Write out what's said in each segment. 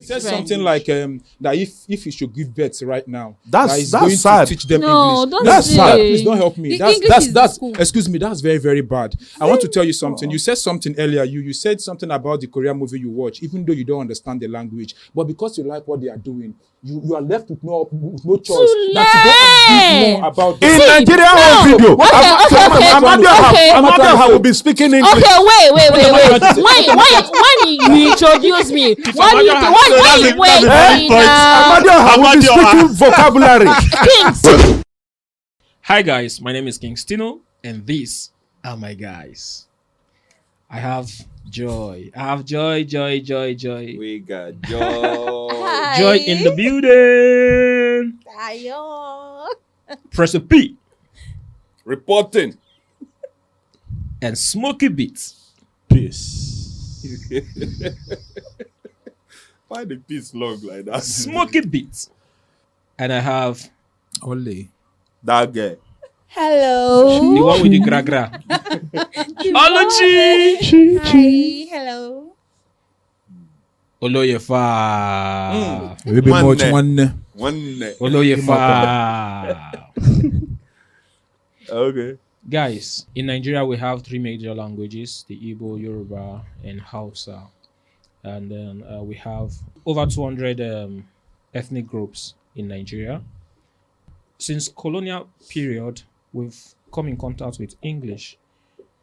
It says something like that if you should give birth right now, that's going sad. to teach them No, English. don't That's say. sad. Please don't help me. The That's English is that's cool. excuse me. That's very very bad. I want to tell you something. You said something earlier. You said something about the Korean movie you watch, even though you don't understand the language, but because you like what they are doing, you are left with no choice than to go and read more about In them. Nigerian video, Amadiaha will be speaking English. Okay, wait. When you introduce me, what do you think? Wait. Amadiaha will be speaking vocabulary. Hi guys, my name is Kingstino and these are my guys. I have joy. Joy. We got joy. Joy in the building. Precy P Reporting. and Smokey Beats. Peace. Why the peace long like that? Smokey Beats. And I have Only. That guy. Hello. the one with the gra. OloyeFab. Hi. Hello. OloyeFab. We be much one. OloyeFab. Okay. Guys, in Nigeria we have three major languages: the Igbo, Yoruba, and Hausa. And then we have over 200 ethnic groups in Nigeria. Since colonial period, we've come in contact with English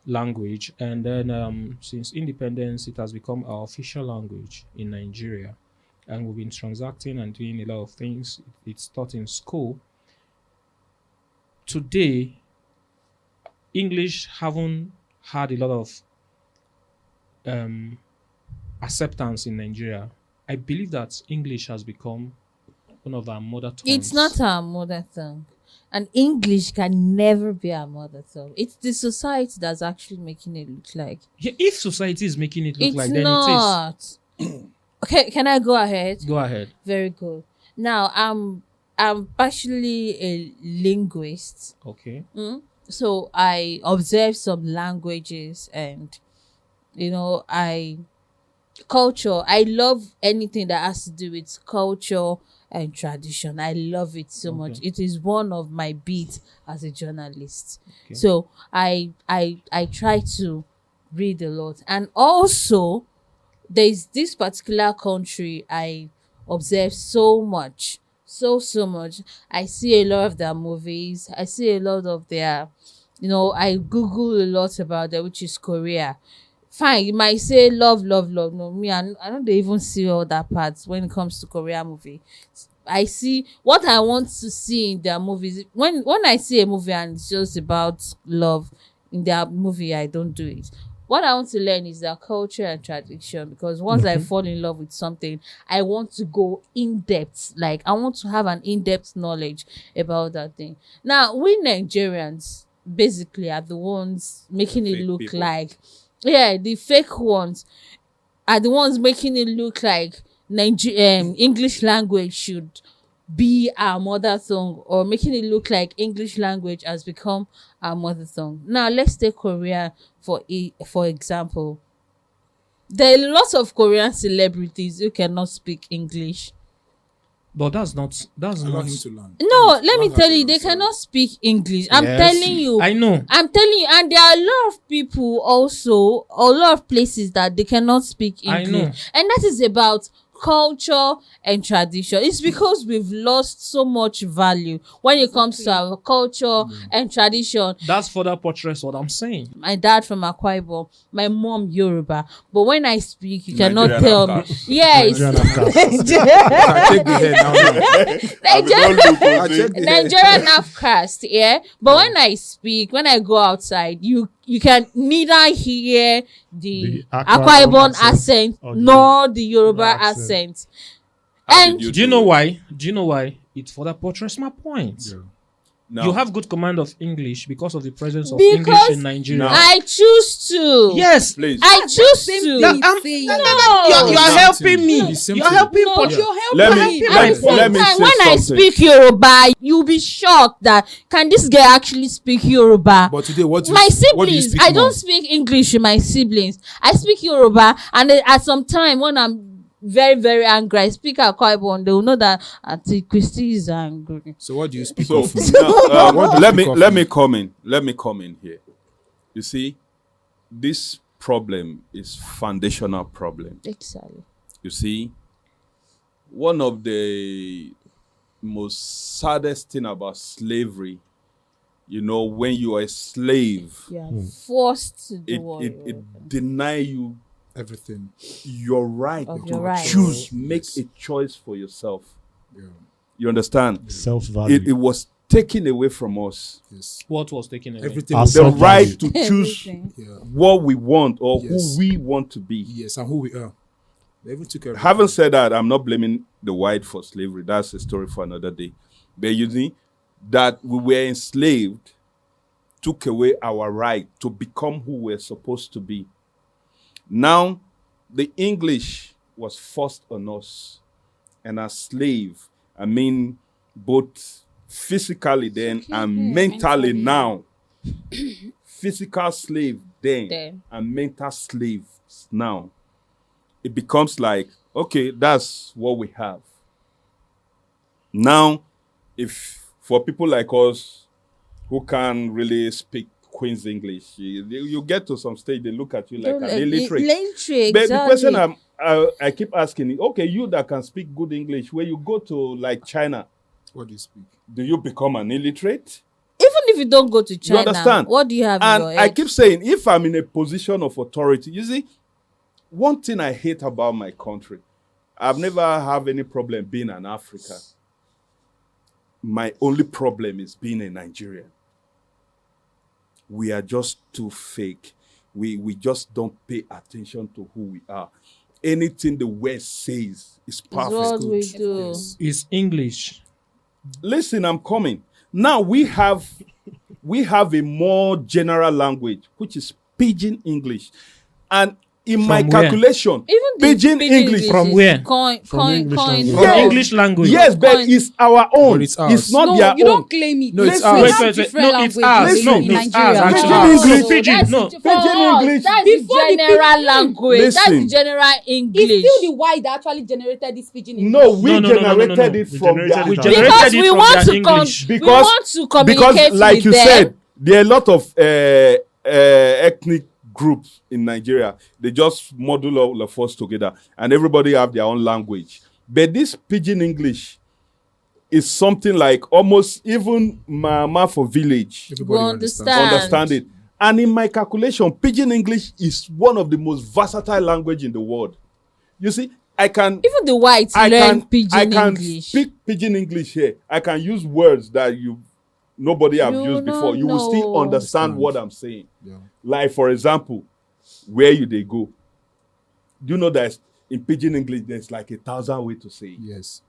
language, and then since independence, it has become our official language in Nigeria. And we've been transacting and doing a lot of things. It's taught in school. Today, English haven't had a lot of acceptance in Nigeria. I believe that English has become one of our mother tongues. It's not our mother tongue. And English can never be our mother tongue. It's the society that's actually making it look like. Yeah, if society is making it look It's like, then not. Okay, can I go ahead? Go ahead. Very good. Now, I'm actually a linguist. Okay. So I observe some languages and, culture. I love anything that has to do with culture and tradition. I love it so much. It is one of my beats as a journalist. Okay. So I try to read a lot. And also, there's this particular country I observe so much. So much. I see a lot of their movies. I see a lot of their, I Google a lot about them, which is Korea. Fine, you might say love. No, me, I don't even see all that parts when it comes to Korean movie. I see what I want to see in their movies. When I see a movie and it's just about love in their movie, I don't do it. What I want to learn is their culture and tradition, because once I fall in love with something, I want to go in depth. Like, I want to have an in-depth knowledge about that thing. Now, we Nigerians basically are the ones making it look like, the fake ones are the ones making it look like English language should be our mother tongue, or making it look like English language has become our mother tongue. Now, let's take Korea for example. There are lots of Korean celebrities who cannot speak English. But that's not Allow him to learn. No, let me tell you, they cannot speak English. I'm telling you. I know. I'm telling you, and there are a lot of people also, a lot of places that they cannot speak English. I know. And that is about culture and tradition. It's because we've lost so much value when it comes to our culture and tradition. That's further portrays what I'm saying. My dad from Akwa Ibom, my mom Yoruba, but when I speak, you cannot Nigerian tell me. outcast. Yes, Nigerian outcast, yeah. But when I speak, when I go outside, you can neither hear the Akwa Ibom accent nor the Yoruba accent. And Do you know why? It further portrays my point. Yeah. No. You have good command of English because of the presence of English in Nigeria. No. I choose to. Yes. Please. I choose to. You're helping me. You're helping Let me say When I something. speak Yoruba, you'll be shocked that can this girl actually speak Yoruba? But today, what do you My what do you siblings, speak I more? don't speak English with my siblings. I speak Yoruba, and at some time when I'm very, very angry, I speak Akwa Ibom, they will know that Auntie Christy is angry. So what do you speak So of? now, What do you let speak me of? let me come in. Let me come in here. You see, this problem is foundational problem. Exactly. You see, one of the most saddest thing about slavery, you know, when you are a slave, Yeah. Forced to do it what it, you it want. Deny you everything. your right Of to your right. choose, make Yes. a choice for yourself. Yeah. You understand? Self-value. It was taken away from us. Yes. What was taken away? Everything. Our was The self-value. right to choose Everything. Yeah. what we want or Yes. who we want to be. Yes, and who we are. They even took everything. Having said that, I'm not blaming the white for slavery. That's a story for another day. But you see, that we were enslaved took away our right to become who we're supposed to be. Now, the English was forced on us. And as slave, I mean, both physically then and mentally now. Physical slave then and mental slaves now. It becomes like, okay, that's what we have. Now, if for people like us who can really speak Queen's English, you get to some stage, they look at you like an illiterate. Illiterate, But the question exactly. I keep asking is, okay, you that can speak good English, when you go to like China, What do you speak? do you become an illiterate? Even if you don't go to China, understand? what do you have And in your I head? keep saying, if I'm in a position of authority, you see, one thing I hate about my country, I've never have any problem being an African. My only problem is being a Nigerian. We are just too fake. We just don't pay attention to who we are. Anything the West says is Is what perfect. we do. It's English. Listen, I'm coming. Now we have a more general language, which is Pidgin English. And in my From where? calculation, Even the Pidgin English From is where? From English language. From Yes. English language. yes, but Coin. it's our own. But it's ours. not No, their you own. don't claim it. No, it's Listen. ours. We Wait, have wait, wait. different No, it's languages ours. No, in it's ours. Nigeria. Actually, Pidgin English. Pidgin. That's No, the, Pidgin English. That's Before the the general language. That's Listen. the general English. It's still the white that actually generated this pidgin English. No, we No. generated it We from generated their it We out. generated because it we from want their to English. we want to communicate because like with you them. said, there are a lot of ethnic groups in Nigeria. They just model all of us together and everybody have their own language. But this Pidgin English is something like almost even Mama for village Everybody We understands. understand it. And in my calculation, Pidgin English is one of the most versatile language in the world. You see, I can Even the whites learn pidgin English. speak Pidgin English here. I can use words that nobody have You used before. don't You will still know. understand what I'm saying. Yeah. Like for example, where you they go? Do you know that in Pidgin English there's like 1,000 ways to say it? Yes.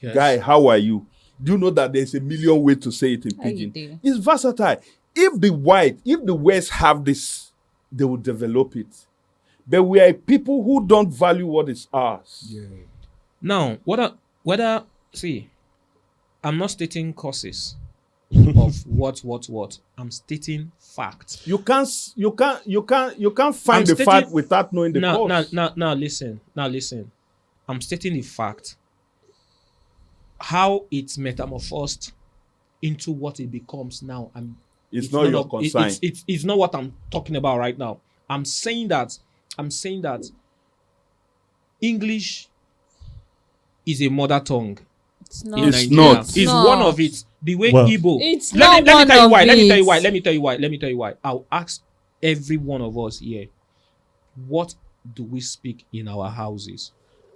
Yes. Guy, how are you? Do you know that there's a million ways to say it in How you Pidgin? do? It's versatile. If the West have this, they will develop it. But we are people who don't value what is ours. Yeah. Now, whether see, I'm not stating causes of what. I'm stating facts. You can't find I'm the stating- fact without knowing the cause. Now listen. I'm stating the fact. How it's metamorphosed into what it becomes now. It's not your concern. It's not what I'm talking about right now. I'm saying that English is a mother tongue It's in not. It's Nigeria. not. It's not. one of it. The way Well, Igbo. It's Let me not tell you one why. of Let me tell you it. why. Let me tell you why. I'll ask every one of us here, what do we speak in our houses?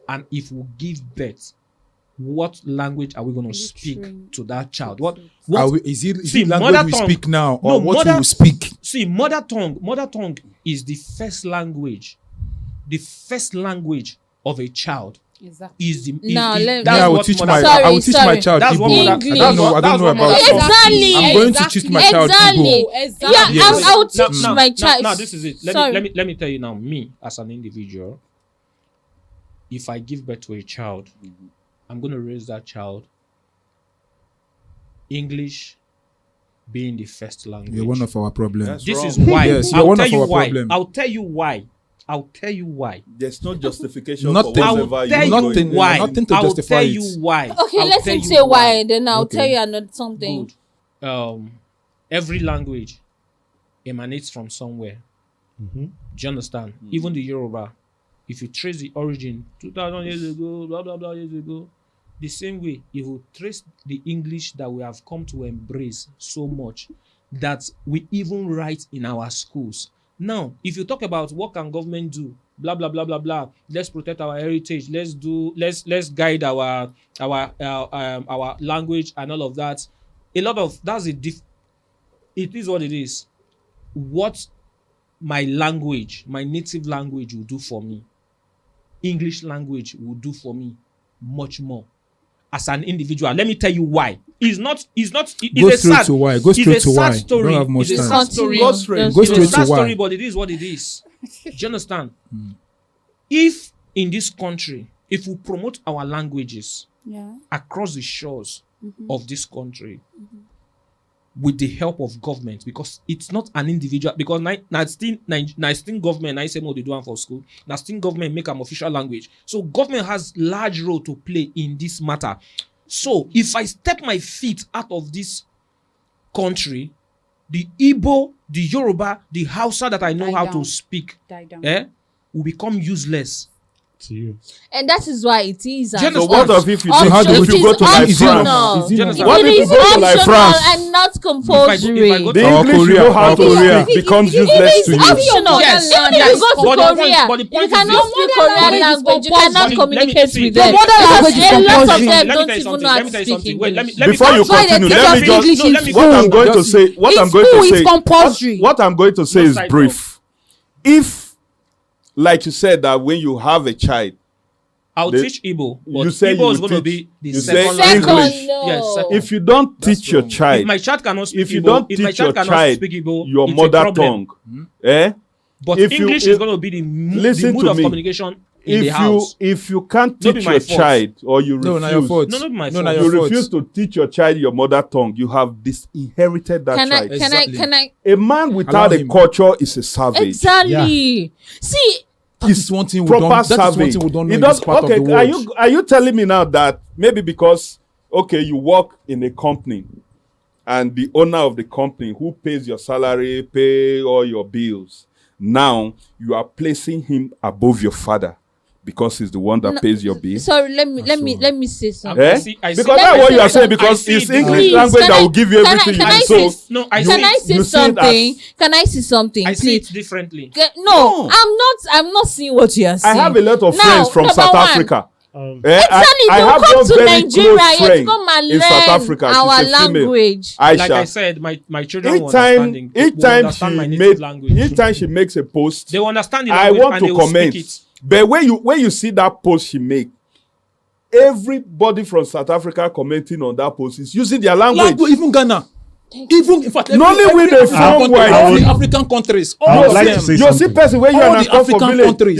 And if we give birth, what language are we going to speak to that child? What Is it See, language mother we tongue- speak now No, or what mother- we will speak? See, mother tongue is the first language. The first language of a child Exactly. is the Now, let- that's Me, I will what teach mother my tongue- Sorry, I will teach my sorry. child That's Igbo. what mother- English. I don't know that's what about mother that. tongue- Exactly. I'm going to teach my child Exactly. Igbo. Exactly. Yeah, Yes. I'll teach Now- my now- child. Now, this is it. Sorry. Let me tell you now, me as an individual, if I give birth to a child, I'm going to raise that child English being the first language. You're one of our problems. That's This wrong. is why. Yes, you're I'll one tell of you our why. problem. I'll tell you why. I'll tell you why. There's no justification Nothing. for I'll whatever tell you you Nothing. going why. Nothing to I'll justify tell it. you why. Okay, I'll let tell him you say why, then I'll tell you another something. Good. Every language emanates from somewhere. Do you understand? Even the Yoruba, if you trace the origin 2,000 years ago, blah blah blah years ago, the same way, if you trace the English that we have come to embrace so much that we even write in our schools. Now, if you talk about what can government do, blah blah blah blah blah, let's protect our heritage, let's guide our language and all of that. A lot of that's it is what it is. What my language, my native language will do for me, English language will do for me much more as an individual. Let me tell you why. It's Go straight to why. Go straight to why. Story. Don't have much It's a time. sad story. Go straight. Go It's a straight sad to why. story, but it is what it is. Do you understand? If in this country, if we promote our languages across the shores of this country with the help of government, because it's not an individual, because now still government, I say more they do one for school, now still government make an official language. So government has large role to play in this matter. So if I step my feet out of this country, the Igbo, the Yoruba, the Hausa that I know Die how down. to speak, Die down. will become useless. To you. And that is why it is. Do you So understand? what of if you So how do if we- you go to like Is it France? not- is it not- What It if you is go to like optional France? and not If I compulsory. go The to Or English you Korea, know how or to Korea. speak becomes It useless is to you. optional. Yes. Even if you go to But the point- Korea, but the point you is cannot this. speak Korean language. You cannot Let me communicate see. with Your them. mother Because language is a lot of compulsory. them Let me don't tell you even something. know how Let me to tell you speak something. Wait, let me English. Before you That's why they continue, teach let us me just English in what I'm school. going to say. What I'm going to school is say. compulsory. What I'm going to say No is side brief. If, like you said, that when you have a child, I'll The- teach Igbo, you but say Igbo you is going to teach- be the you say second Second, English. no. Yes, second. if you don't teach your wrong. If child, my child cannot speak if you Igbo, don't if my teach your child cannot child speak Igbo, your it's a mother problem. tongue, eh? But If you- English if- is going to be the listen mood to of me. communication in the If house. you can't No be teach my your fault. child or you No, not your refuse, fault. No, not my No, fault. not you your fault. refuse to teach your child your mother tongue, you have disinherited that Can I? child. Can Exactly. I? Can I? A man without Allow a him. culture is a savage. Exactly. See, That is one thing we Proper don't. That is one savage. thing we don't know It in does- this part okay, of the world. are you telling me now that maybe because you work in a company and the owner of the company who pays your salary, pay all your bills, now you are placing him above your father because he's the one that No, pays your bills? sorry. Let me say something. Eh? I see- Because Let that's me what say you are saying, something. because I see it's the- English Please, language can that I- will give you can I- everything can you I need. say- So No, I Can see I it- say you see it something? as- Can I say something, I see please? it differently. No, I'm not seeing what you are I saying. have a lot of Now, friends from number South one, Africa. Um, Exactly, I they'll have come one to very Nigeria close here to friend come and in South learn Africa. our She's a female. language. Aisha. Like I said, my children will Each time, understand each will time understand my she native language. each time she makes a post, They will understand the I language want and to they will comment. speak it. But when you see that post she make, everybody from South Africa commenting on that post is using their language. Even Ghana. Even in fact, Not only with the African song country, white. all the African countries, I all would of like them. to say You see something. person when you All are the not for African village, countries.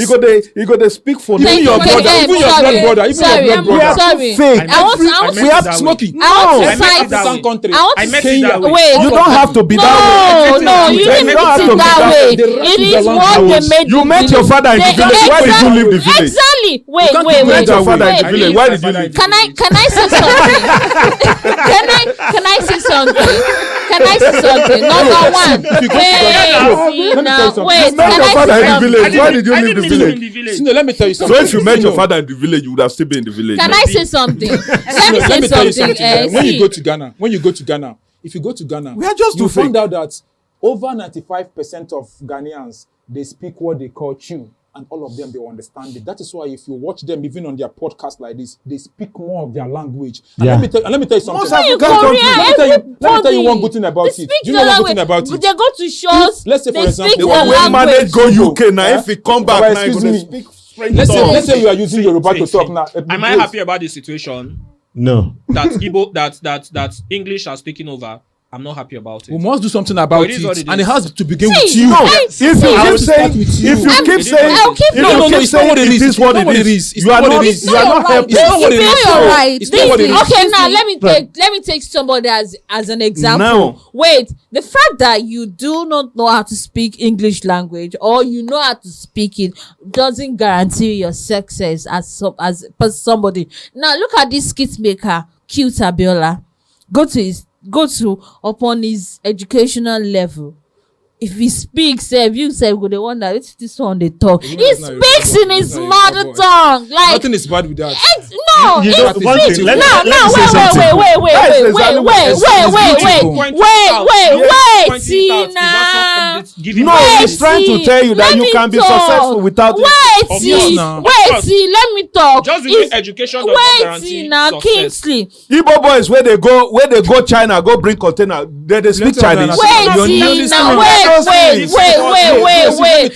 you go they speak for Even them. your brother, even your sorry, blood brother, even sorry, your blood We are brother. sorry. fake. I want to- I want I We met have it that Smokey. I want No. to I met cite. it that African way. country. I want I to met it Kenya. that way. Wait. You don't have to be that No, way. no, you You didn't don't have make to it be that that way. way. The rest It is is the what they language. made. You the met your village. father in the They- village. Why did you leave the village? Exactly. Wait, can't wait, do You met wait. your father in the Wait. village. Why did you leave? Can I say something? Can I say something? Can I say something? Number one. If you go to Ghana, Wait, let me tell you something. wait. You met Can your I father say in the something? village. Why did you I leave the didn't meet him in village? the village. Sino, let me tell you So something. if you met your Sino, father in the village, you would have still been in the village. Can I say something? Let Sino, me let me say tell you something. something. When you See, go to Ghana, if you go to Ghana, We are just you too fake. find out that over 95% of Ghanaians, they speak what they call Chew, and all of them, they will understand it. That is why if you watch them, even on their podcast like this, they speak more of their language. And Yeah. let me tell you something. Most Let African Korea, countries. me tell you one everybody. good thing about They it. speak Do you know the one good thing language. about it? They go to shows. Let's say, for they example, speak The the one when language. manage go Igbo, UK now, eh? if he come back Baba, now, he excuse gonna me. speak French. Let's talk. say you are using Yoruba to talk now. Am I happy about the situation No. that Igbo that English has taken over, I'm not happy about it. We must do something about But it is what it, it and it is. has to begin with See, you. No, I- if you see, I keep will start saying, with if you. you keep saying, I'll keep- if No, you no, keep it's not saying what it is. it is what It's not what it it is, is. It's you are not what not, it is. you are not helping. It's not what it It's is. not your right. It's not what it is. Okay, now let me take somebody as an example. Now. Wait, the fact that you do not know how to speak English language or you know how to speak it doesn't guarantee your success as somebody. Now look at this skit maker, Cute Abiola. Go to upon his educational level. If he speaks, you say go the one that it's this one they talk. He It's not your speaks boy. in his It's not your mother boy. tongue. Like Nothing is bad with that. no, You he know, one speaks. thing, let me No, say something. wait, That is exactly what wait, it's Tina. No, he's trying to tell you that Let you me can be talk. successful without Wait, Yes, now. let me talk. Just the It's- way education does not wait, guarantee now, success. Kingsley. Igbo boys where they go China, go bring container, they speak Let me Chinese. tell you, Wait, You're Tina. understand. Wait.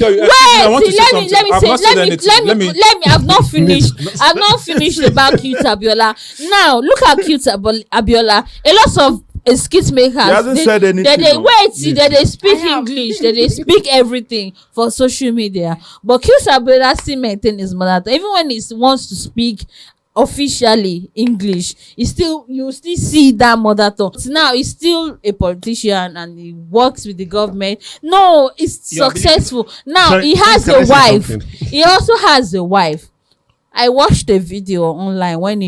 I want to say something. I've not said anything. Let me. I've not finished. I've not finished about Cute Abiola. Now look at Cute Abiola. A lot of skit makers. He hasn't said anything, They no. they speak English. They speak everything for social media. But Cute Abiola still maintain his mother tongue. Even when he wants to speak officially English, you still see that mother tongue. Now he's still a politician and he works with the government. No, he's successful. Now Sorry, he has can I a say wife. something? He also has a wife. I watched a video online when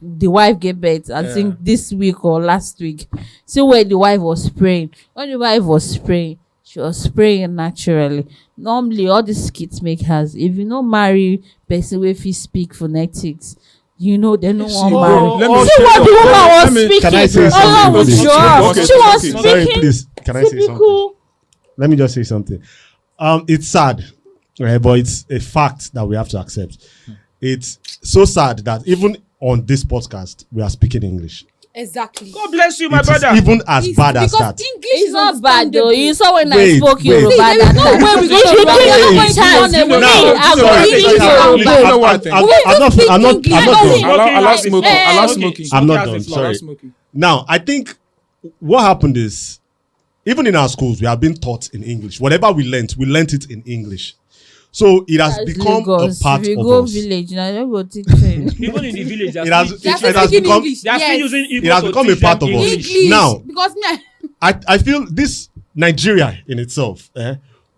the wife gave birth, I think this week or last week. See where the wife was praying. When the wife was praying, she was praying naturally. Normally, all these skit makers, if you don't marry person wey fit speak phonetics, you know they no wan marry. See what the woman was speaking. Can I say something, Allah was please? sure. Okay, She was okay. Sorry, speaking. please. Can I say something? Typical. Let me just say something. It's sad, right? But it's a fact that we have to accept. It's so sad that even on this podcast, we are speaking English. Exactly. God bless you, my It is brother. even as It's bad as because that. English It's is not bad though. understandable. You saw when I Wait, spoke wait. Yoruba See, there that is no time. way we If go you to give Yoruba. me Wait, chance, you know me, what? I go Sorry, give sorry, you sorry, Yoruba. I'm know what I think. not We I'm not speak done. English. I'm not I done. don't- Allow smoking. Allow smoking. I'm not Smoky has done. the floor. Sorry. Smoking. Now, I think what happened is, even in our schools, we have been taught in English. Whatever we learnt it in English. So it has That's become Lagos. a part If you of go us. village, now don't go teach them. Even in the village, It has, They are it still has speaking become, English. they are still Yes. using Igbo it has to become a teach part them of us. English. English. Now- Because me, I feel this Nigeria in itself,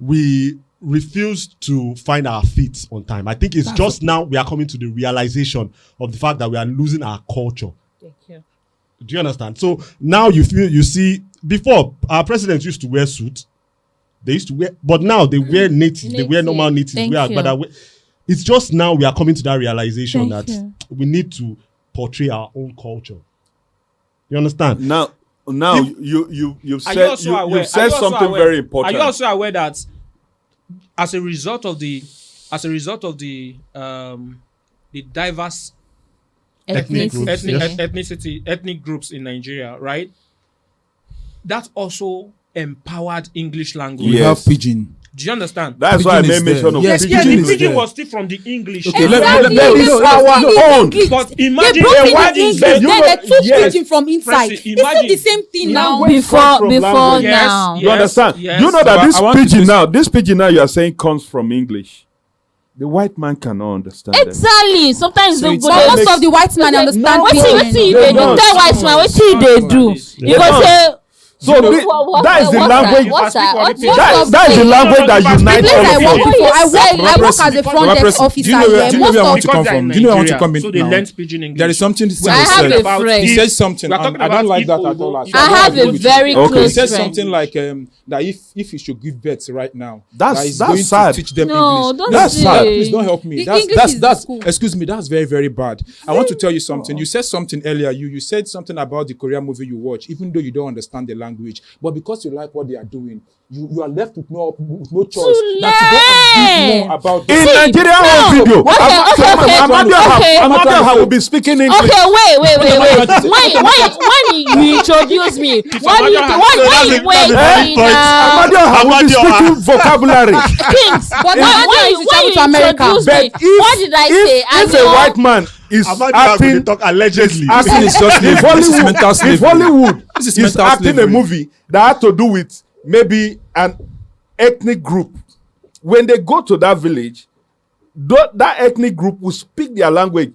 we refuse to find our feet on time. I think it's just now we are coming to the realization of the fact that we are losing our culture. Thank you. Do you understand? So now you see, before our presidents used to wear suits, they used to wear, but now they wear natives, they wear Native. normal natives. Thank Wear you. Agbada. It's just now we are coming to that realization Thank that you. we need to portray our own culture. You understand? Now you've Are you said also aware? you've said something very important. Are you also aware that as a result of the diverse Ethnic groups, ethnic groups in Nigeria, right? That also empowered English language. We Yes. have pidgin. Do you understand? That's why I Pidgin made is mention there. of Yes, Yeah, pidgin the is pidgin there. was still from the English. Okay, Exactly. That is our own. But imagine, brought in imagine, English. you know- Then they took yes. pidgin from inside. Precy, It's not the same thing now. Language comes from Before language. Yes, now. You understand? yes. You know that But this I want to pidgin say- now, this pidgin now you are saying comes from English. The white man cannot understand them. Exactly. Sometimes So they it's go But That dey most of the white man understand wetin pidgin. you They dey do? don't. Tell white man wetin you dey do. You go don't. say. So that is the language. What's that? That is the language that unites The place I all work of us. for, I work as a Baba front desk Precy, officer do you know where here. do you know Most where I of want to come from? Do you know where I want to come in So they now? learned pidgin English. There is something I Timo have said. a friend. He said something. We are talking I don't about like that Igbo, at all. Igbo. I have agree a with you. very Okay. He close said friend. something like that if you should give birth right now, That's- that he's that's going sad. to teach them No, English. don't That's say. sad. Please don't help me. The That's English that's is that's cool. excuse me. That's very very bad. I want to tell you something. You said something earlier. You said something about the Korean movie you watch, even though you don't understand the language, but because you like what they are doing, you are left with no choice than to go and read more about them. In Nigeria home video, Amadia will be speaking English. Okay, wait. When you introduce me, when you wait, Amadia will be speaking vocabulary. Kings. But When now you you travel to America. introduce me, But what did I say? if a white man is Amadi acting. talk allegedly. Acting is just If Hollywood. this is mental If slavery. Hollywood This is is mental acting a slavery. movie that had to do with maybe an ethnic group, when they go to that village, that ethnic group will speak their language.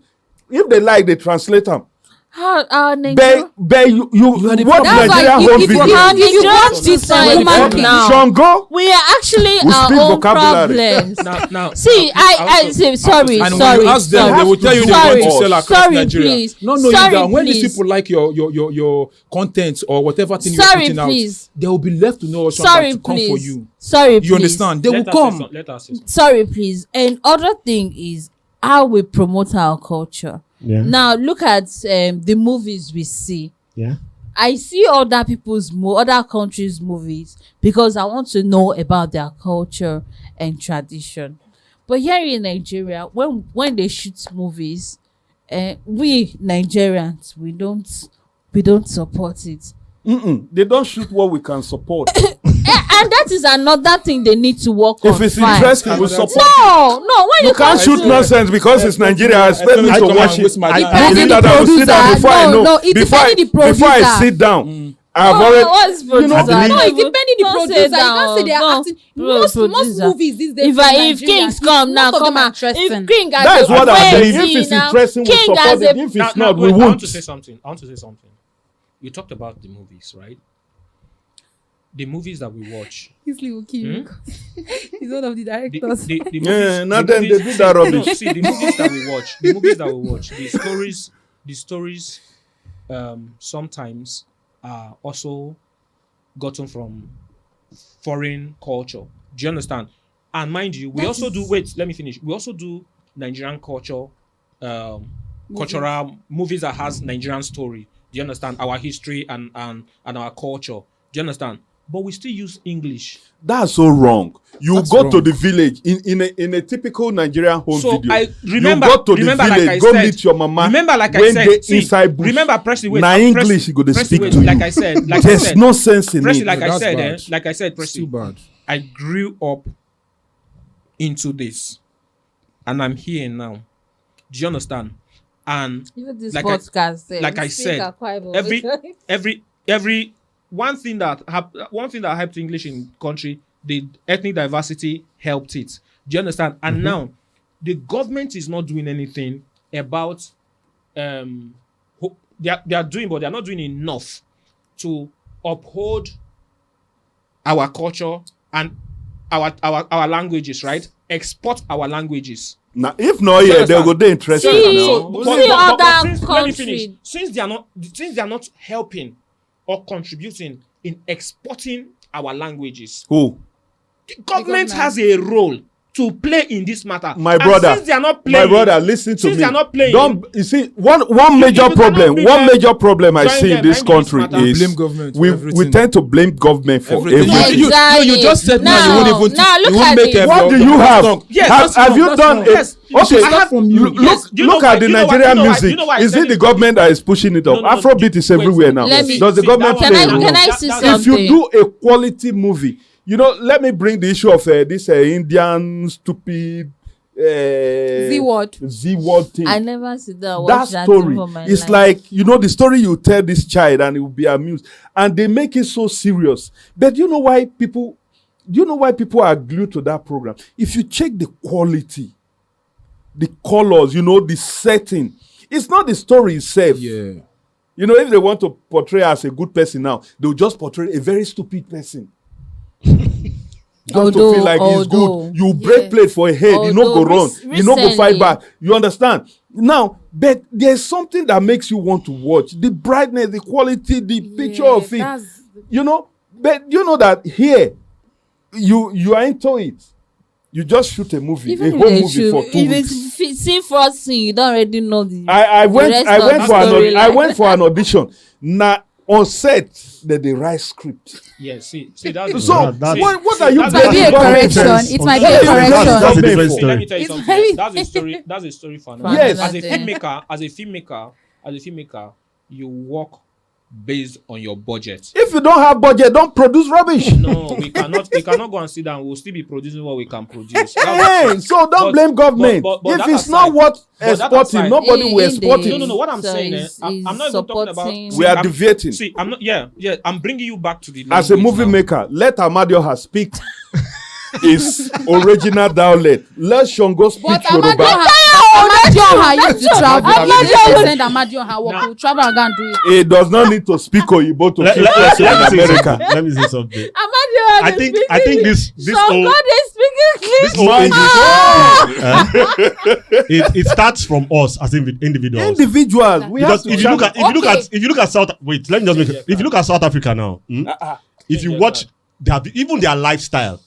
If they like, they translate them. How Nigeria? But you are the watch problem. That's why Nigerian home if you video. can't, if you Nigerian want this society woman now. now, Shango, We are actually We our speak own vocabulary. problems. Now, See, I say sorry, And when sorry, you ask them, sorry. they will tell you they Sorry, want to sell across sorry, Nigeria. please. No, no, Sorry, that when these please. people like your content or whatever thing Sorry, you're putting please. out, they will be left to know Sorry, to come please. for you. Sorry, please. You understand? They will come. Let us say something. Sorry, please. And other thing is how we promote our culture. Yeah. Now look at the movies we see. Yeah. I see other other countries' movies because I want to know about their culture and tradition. But here in Nigeria, when they shoot movies, we Nigerians we don't support it. they don't shoot what we can support. And that is another thing they need to work on. If it's fine. interesting, we support. No, when You can't shoot to- nonsense because it's Nigeria. I expect me I to come watch and it. waste my I time. believe Depending that the I will sit down producer. before I know. No, it Before depending the before I producer. sit down, I've No, already. what's You know, producer? I No, believe- it depending the Don't producer. say You can't say they that. are No, acting. no, Most producer. movies these days. If from Kings Nigeria, come now, most of come them are on. interesting. If King has That's a what I'm saying. friend, If it's now, interesting, we King support has it. a If Now, it's not, we wait, I want won't. to say something. You talked about the movies, right? The movies that we watch. He's one of the The directors. movies, Yeah, now the then they movies- do that No, rubbish. see, the movies that we watch, the stories, sometimes are also gotten from foreign culture. Do you understand? And mind you, we also do. Wait, let me finish. We also do Nigerian culture, cultural movies that has Nigerian story. Do you understand? Our history and our culture. Do you understand? But we still use English. That's so wrong. You That's go to wrong. the village in a typical Nigerian home So video. I remember. You go to the remember, village, like I go said, meet your mama. Remember, like I when said, they see, inside bush. remember, Precy, wait. Na Precy- English, you go to Precy, speak wait, to like you. I said, like There's I said, no sense in Precy, it. like I That's said, bad. like I said, It's Precy, too bad. I grew up into this, and I'm here now. Do you understand? And Even this Like I- podcast, like I said, every one thing that helped English in country, the ethnic diversity helped it. Do you understand? And now the government is not doing anything about they are doing, but they are not doing enough to uphold our culture and our languages, right? Export our languages. Now, if not here, they'll go there interested. See, now. other Let me finish. country. Since they are not helping or contributing in exporting our languages, Who? the government has a role to play in this matter. My And brother, since they are not playing, my brother, listen to since me. they are not playing, Don't you see one major you cannot problem? be One there, major problem I join see them, in this mind this country matter. is Blame government for we everything. tend to blame government for Everything. everything. Exactly. You just said now you won't even Now, you look won't at make it. a What do you have? Yes, have you done it? Yes, Okay, I have from you. Yes, you know look why- at the you know why- Nigerian you know why- music. you know why I Is said it the it? government that is pushing it up? No, no, no, Afrobeat is wait, everywhere now. let me- Does the see, government that play one- a role? Can I say that- If you something? do a quality movie, let me bring the issue of this Indian stupid Z-word thing. I never see that. That story is like, the story you tell this child and he will be amused. And they make it so serious. But you know why people are glued to that program? If you check the quality, the colors, the setting, it's not the story itself. Yeah. If they want to portray as a good person now, they'll just portray a very stupid person. Just to feel like he's good. You break plate for a head, you no go run, you no go fight recently- back. You understand? Now, but there's something that makes you want to watch. The brightness, the quality, the picture of it. But you know that here, you are into it. You just shoot a movie, Even a if whole they movie should, for 2 if weeks. it's see first scene, you don't already know the. I went rest I of went the for story, I like- went for an audition. Now on set that they write script. Yeah, see that's So that's- what are you That's- Might be a blaming correction. government It for? might be a What are you blaming correction. That's a government different for? story. Let me tell you It's something. very- That's a story for another. Yes. As a filmmaker, you work based on your budget. If you don't have budget, don't produce rubbish. No, we cannot go and sit down. We'll still be producing what we can produce. Hey, so don't blame government. but if that it's aside- not what but that exporting, aside- nobody will In export the- it. No. What I'm So saying, is- I'm is not even talking about. supporting- We are I'm- deviating. See, I'm not. Yeah. I'm bringing you back to the. As a language movie now. maker, let Amadioha speak his original dialect. Let Shongo speak But Yoruba. Amadioha used to travel. Amadioha- Send Amadioha work. Will travel and go and do it. He does not need to speak Oyibo to keep Let person in me say America. something. Let me say something. I I think this whole God is speaking this English. whole Man. English, it starts from us as individuals. Individuals, we have Because to if you look at South, wait, let me just make it. If you look at South Africa now, if you watch even their lifestyle,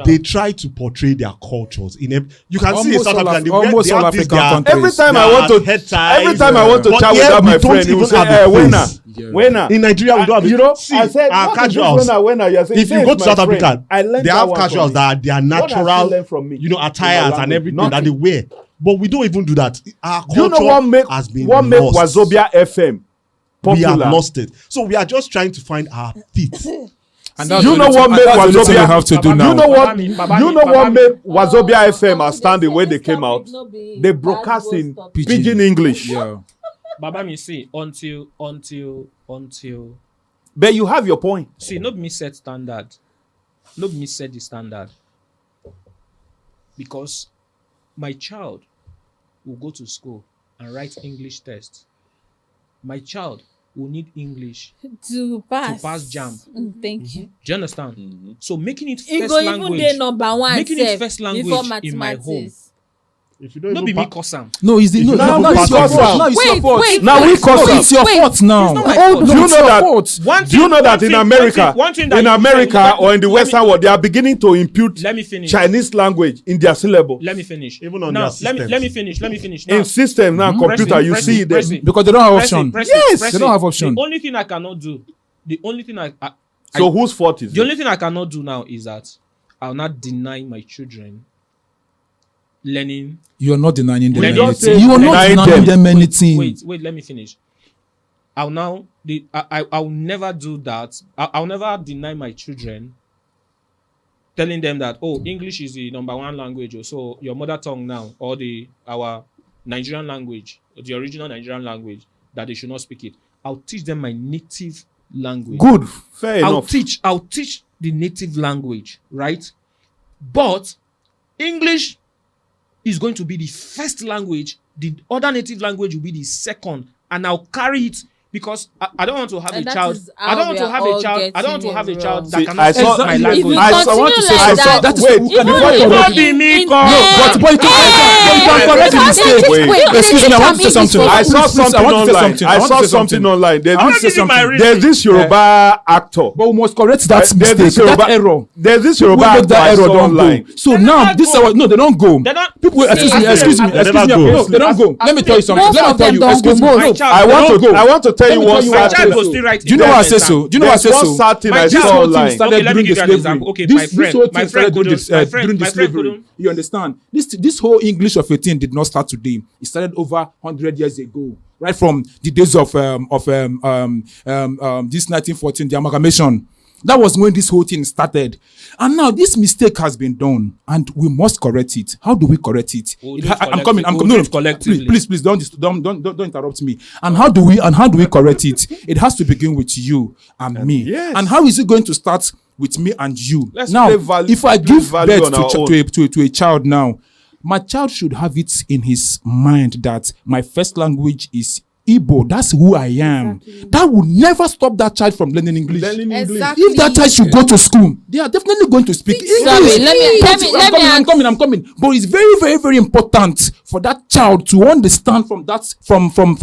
they try to portray their cultures in you can see in Almost South all Africa Af- they almost all have this African their- countries. Every time I their want to, head ties, every time I want to but chat with here that we my don't friend, he will even say, have a winner, face. Yeah. winner. In Nigeria, we don't have You know, see, I said, our what is this casuals. winner? You're saying, If you go to South Africa, I learned they that have one casuals from that are their What has he natural, learned from me? attires and language? everything that they wear. But we don't even do that. Our Do you know culture has been what make lost. Wazobia FM We have popular? lost it. So we are just trying to find our feet. And that's You the know only what thing- make and that's the only thing Wazobia- you have to do You now. You know what? Babami, You know what Babami. made Wazobia FM a standing when they came out? They broadcast in pidgin English. Yeah. Baba me see until. But you have your point. See, not me set standard. Not me set the standard. Because my child will go to school and write English test. My child will need English To pass. to pass JAM. Thank you. Do you understand? So making it It first go even language. dey number one Making it sef first before language in my home. mathematics. If you don't No be even me cause am. No, it's the no. If you Now don't it's your pass fault. out. Now it's your Wait, fault. wait, Now we cause No, am. it's your fault now. not my Oh, fault. no, Do you it's know your that- fault. Do you know that in America, one thing that in you say- America or in the let me- Western world, they are beginning to impute Let me finish. Chinese language in their syllable. Let me finish. Even on now, their let me systems. finish. Now, In system now, computer, you see them. Precy. Because they don't have Precy, option. Precy, Yes, Precy. they don't have option. The only thing I cannot do, So whose fault is the it? only thing I cannot do now is that I'll not deny my children learning. You are not denying them Let me anything. say You are not deny denying them. them anything. Wait, let me finish. I'll never do that. I'll never deny my children telling them that, oh, English is the number one language, or so your mother tongue now, or our Nigerian language, the original Nigerian language, that they should not speak it. I'll teach them my native language. Good, fair I'll enough. teach the native language, right? But English is going to be the first language. The other native language will be the second, and I'll carry it because I don't want to have And a that child. is I how don't want we to are have a all child. I don't want to getting have a it child wrong. that See, cannot I speak saw- my if you language. If I you want to continue say like something. that, That is Wait, who can even before if you you correct be me, in- God. No, but you can correct the mistake. Wait. Excuse me, I want to say something. I saw Please, something I want to say online. something. I want saw to say something online. I want to say Give me my something. reason. There's this Yoruba actor. But we must correct that There's mistake, this Yoruba that error. There's this We Yoruba make actor that I error saw don't online. go. So They now never this go. no, they don't go. They're not- People, excuse me, See, excuse me, they excuse never me. go. No, they don't go. Let me tell you something. Most Let me of tell them you. don't Excuse go. me. My No, child, I they want don't to go. I want to tell Let you me one tell you My why sad child I will say still so. write. Do you know why I say exam. so? Do you know why I say There's one so? sad thing I This saw whole thing online. started Okay, let me during give the you an slavery. example. Okay, This my friend- whole my thing friend started during couldn't- my friend- during the my friend slavery. couldn't- You understand? This whole English of a thing did not start today. It started over 100 years ago, right from the days of this 1914, the amalgamation. That was when this whole thing started. And now this mistake has been done and we must correct it. How do we correct it? We'll It do it I'm coming. collectively. No, We'll do it collectively. please, don't interrupt me. And how do we correct it? It has to begin with you and me. yes. And how is it going to start with me and you? Let's now, play value- if I play give value birth on our own. to a child now, my child should have it in his mind that my first language is Igbo. That's who I am. That will never stop that child from learning English. Exactly. If that child should go to school, they are definitely going to speak English. Sorry, I'm coming. But it's very, very, very important for that child to understand from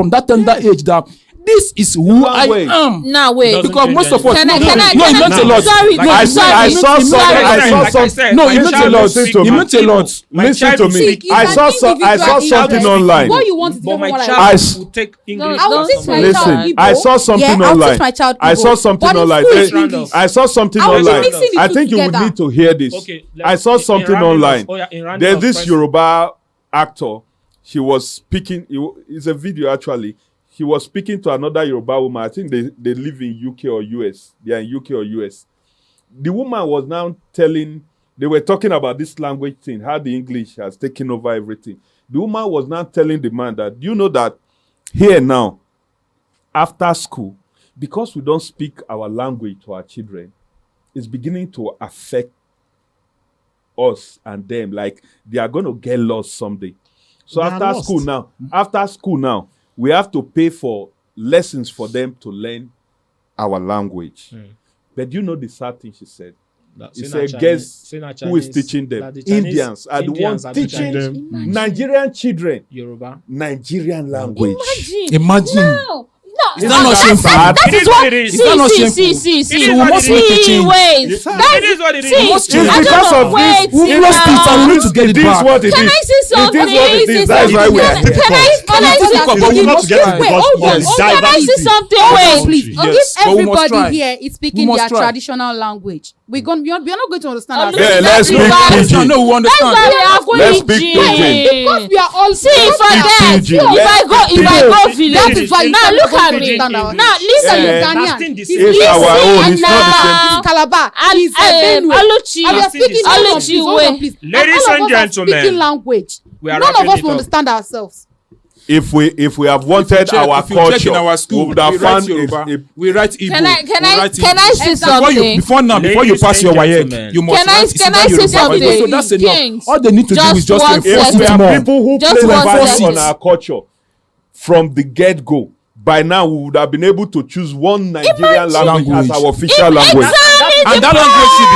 that tender age that this is who I Wait. am. Now wait. Doesn't Because change most of us, Can I- no, can I- no, can it I- meant a lot. Sorry, No, no, I sorry. I saw it something. meant- I saw Like I some. said, No, my it meant a child lot. will speak It meant a Igbo. lot. My Listen child to will me. speak I Igbo. saw something Igbo. online. What you want is But even my more like child will take English. I will as teach my number child one. Listen, I saw something I'll online. teach my child I saw Igbo. something But in online. school There- it's English. I saw something I will be online. mixing the I two think you would together. need to hear this. Okay, I saw something in rounding online. off- oh yeah, in rounding There's off, this Precy. Yoruba actor. He was speaking. It's a video actually. he was speaking to another Yoruba woman. I think they live in UK or US. They are in UK or US. The woman was now they were talking about this language thing, how the English has taken over everything. The woman was now telling the man that, do you know that here now, after school, because we don't speak our language to our children, it's beginning to affect us and them. Like, they are going to get lost someday. So after school now, we have to pay for lessons for them to learn our language. But you know the sad thing she said? He said, guess who is teaching them? Indians are the ones teaching them Nigerian children Yoruba. Nigerian language. Imagine. No. Is that not shameful? That is what. Is that not shameful? See. We must be teaching. Wait. It is what it is. It's because of this. We lost it and we need to get it back. Can I say something? It is what it is. That's why we are Can I say something? Wait, Please, Yes, if but we must try. everybody here is speaking We their must try. traditional language, we are not going to understand ourselves. Yeah, let's speak pidgin. No, we understand. Let's speak pidgin. Because we are all If I go village, that is why now look at me. Now listen, Ghanaian. It's It's our own. It's not the same. Calabar. and It's Benue. Aluchi, And we are speaking Aluchi way. please. Ladies all and of us are gentlemen, speaking language. we are None of wrapping us it will up. understand ourselves. If we have wanted our If you check culture, in our school, we would have we write found Yoruba, we write Igbo. Can I say Before you something? before you Ladies pass your and WAEC, gentlemen. you must Can I- write can either I say Yoruba or something? Igbo. So that's enough. Kings, All they need to do just is just one enforce second. we it have more. people who Just play one value second. on our culture from the get-go. By now, we would have been able to choose one Nigerian language as our official language. And that language should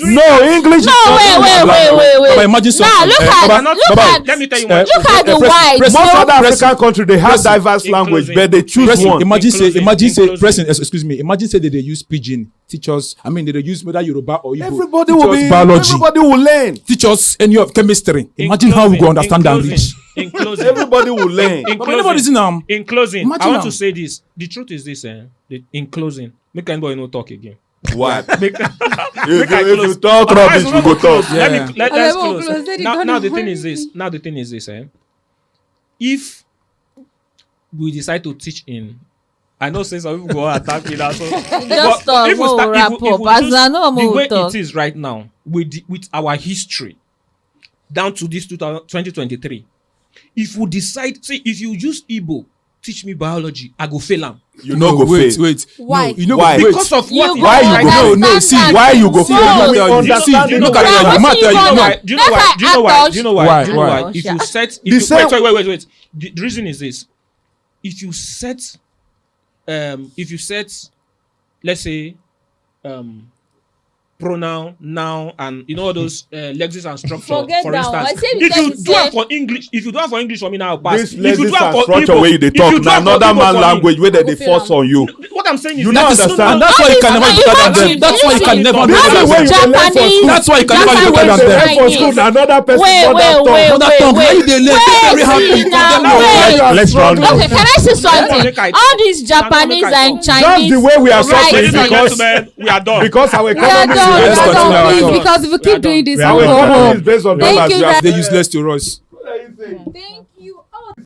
be. No, English is not our language. But imagine Now something. look at Let me tell you one. look at the white. Most other President- African countries, they have President- diverse in language, closing- but they choose President, one. imagine In say, closing. President, excuse me. Imagine say that they use pidgin. Teach us. I mean, they use whether Yoruba or Igbo. Everybody Teach will us be. biology. Everybody will learn. Teach us any of chemistry. Imagine how we go understand and reach. In closing, Everybody will learn. in But nobody closing, now. in closing, Imagine I want now. to say this. The truth is this, in closing, make anybody no talk again. What? Make, If I you close. talk rubbish, we go talk. Yeah. Let's I won't close. close. Let it Now, go now the on. thing is this. Now the thing is this. If we decide to teach in, I know say some people go attack me now. So Just but if we start- wrap if we up. do As I know, the way talk. it is right now with our history down to this 2023, if we decide, say, if you use Igbo, teach me biology, I go fail am. You know, go wait, fail. wait. Why? No, you know, Why? wait. Because of what? You Why go you go? No, understand see, that why you go thing. fail? No. You will understand. Do you Look know at why? it. You might tell you. Do you know No. why? Do you know why? Do you know why? Do you know why? Why? Do you know Why? why? If you set, The same- wait. The reason is this: if you set, let's say, pronoun, noun, and you know all those lexis and structure. Forget for that one. instance, I say if you because do you it for English, if you do it for English for me now, pass. This If you do lexis it and for structure Igbo, where they if talk, you do it now for another Igbo man for me- language where they Go fail force am. on you. What I'm saying is You this. don't That is, understand. and that's why you can never be better than them. Listen, That's why you can never be This better is than where them. you learn for school. That's why you can never be Japanese- better than They them. learn for school, now another person mother tongue. Mother tongue, how you dey learn? Dey very happy. Condemn your wait. Let's round Okay, up. can I say something? make I- All these Japanese and Just Chinese. the way we are Right. suffering Ladies and because gentlemen, we are done. our We are economy done. is Let's based on continue our dollars. talk. Because if we keep doing this, We are we'll go Our done. home. economy is based on Thank dollars. you We are- very They useless to us. Thank